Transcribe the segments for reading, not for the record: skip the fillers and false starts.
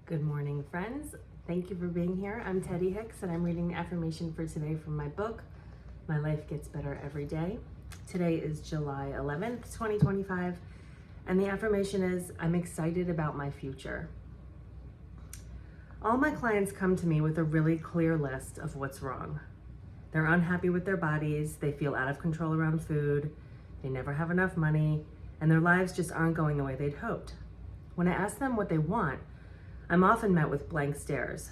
Good morning, friends. Thank you for being here. I'm Teddy Hicks, and I'm reading the affirmation for today from my book, My Life Gets Better Every Day. Today is July 11th, 2025, and the affirmation is, I'm excited about my future. All my clients come to me with a really clear list of what's wrong. They're unhappy with their bodies, they feel out of control around food, they never have enough money, and their lives just aren't going the way they'd hoped. When I ask them what they want, I'm often met with blank stares.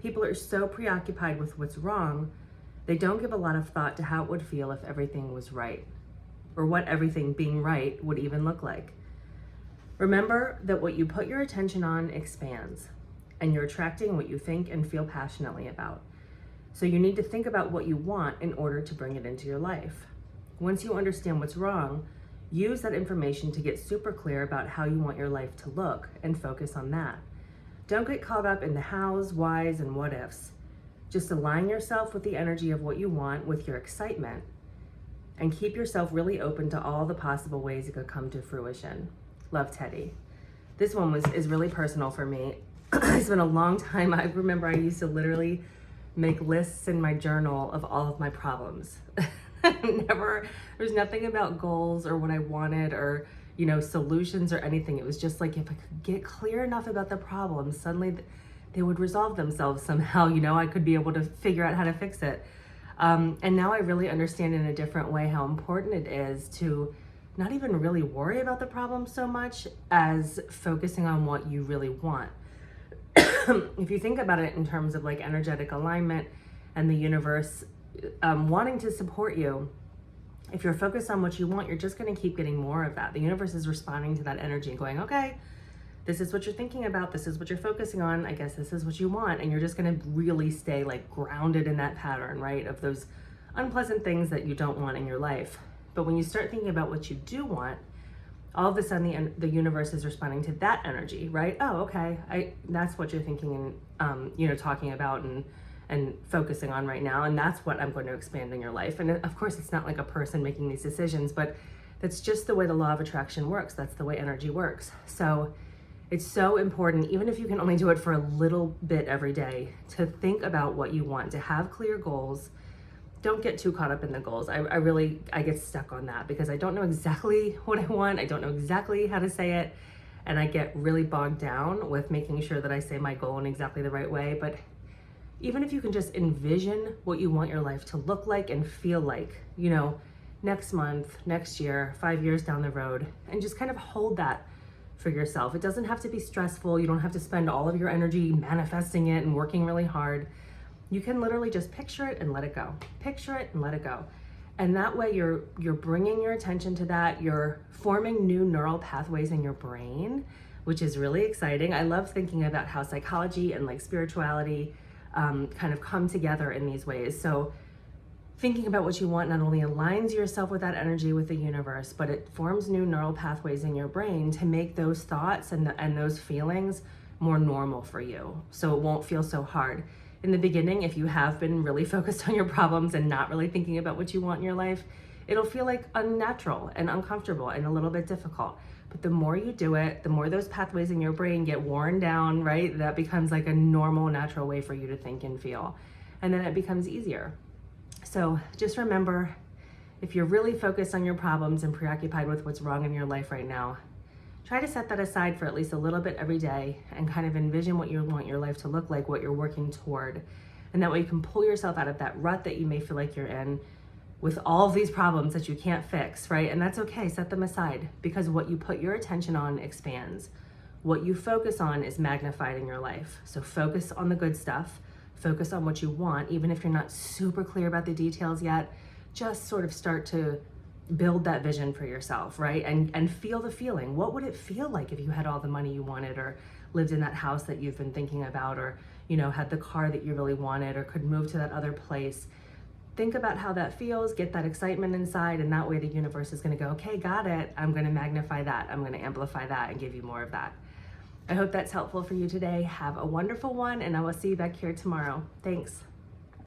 People are so preoccupied with what's wrong, they don't give a lot of thought to how it would feel if everything was right, or what everything being right would even look like. Remember that what you put your attention on expands, and you're attracting what you think and feel passionately about. So you need to think about what you want in order to bring it into your life. Once you understand what's wrong, use that information to get super clear about how you want your life to look and focus on that. Don't get caught up in the hows, whys, and what ifs. Just align yourself with the energy of what you want with your excitement and keep yourself really open to all the possible ways it could come to fruition. Love, Teddy. This one is really personal for me. It's been a long time. I remember I used to literally make lists in my journal of all of my problems. There's nothing about goals or what I wanted or solutions or anything. It was just like, if I could get clear enough about the problems, suddenly they would resolve themselves somehow. I could be able to figure out how to fix it. And now I really understand in a different way how important it is to not even really worry about the problem so much as focusing on what you really want. If you think about it in terms of like energetic alignment and the universe wanting to support you, if you're focused on what you want, you're just going to keep getting more of that. The universe is responding to that energy and going, okay, this is what you're thinking about. This is what you're focusing on. I guess this is what you want. And you're just going to really stay like grounded in that pattern, right? Of those unpleasant things that you don't want in your life. But when you start thinking about what you do want, all of a sudden the universe is responding to that energy, right? Oh, okay. That's what you're thinking and, talking about and focusing on right now. And that's what I'm going to expand in your life. And of course, it's not like a person making these decisions, but that's just the way the law of attraction works. That's the way energy works. So it's so important, even if you can only do it for a little bit every day, to think about what you want, to have clear goals. Don't get too caught up in the goals. I get stuck on that because I don't know exactly what I want. I don't know exactly how to say it. And I get really bogged down with making sure that I say my goal in exactly the right way. But even if you can just envision what you want your life to look like and feel like, next month, next year, 5 years down the road, and just kind of hold that for yourself. It doesn't have to be stressful. You don't have to spend all of your energy manifesting it and working really hard. You can literally just picture it and let it go. Picture it and let it go. And that way you're bringing your attention to that. You're forming new neural pathways in your brain, which is really exciting. I love thinking about how psychology and like spirituality kind of come together in these ways. So thinking about what you want not only aligns yourself with that energy with the universe, but it forms new neural pathways in your brain to make those thoughts and those feelings more normal for you. So it won't feel so hard. In the beginning, if you have been really focused on your problems and not really thinking about what you want in your life, it'll feel like unnatural and uncomfortable and a little bit difficult. But the more you do it, the more those pathways in your brain get worn down, right? That becomes like a normal, natural way for you to think and feel. And then it becomes easier. So just remember, if you're really focused on your problems and preoccupied with what's wrong in your life right now, try to set that aside for at least a little bit every day and kind of envision what you want your life to look like, what you're working toward. And that way you can pull yourself out of that rut that you may feel like you're in with all of these problems that you can't fix, right? And that's okay, set them aside, because what you put your attention on expands. What you focus on is magnified in your life. So focus on the good stuff, focus on what you want, even if you're not super clear about the details yet, just sort of start to build that vision for yourself, right? And feel the feeling. What would it feel like if you had all the money you wanted, or lived in that house that you've been thinking about, or, had the car that you really wanted, or could move to that other place? Think about how that feels, get that excitement inside, and that way the universe is going to go, okay, got it. I'm going to magnify that. I'm going to amplify that and give you more of that. I hope that's helpful for you today. Have a wonderful one, and I will see you back here tomorrow. Thanks.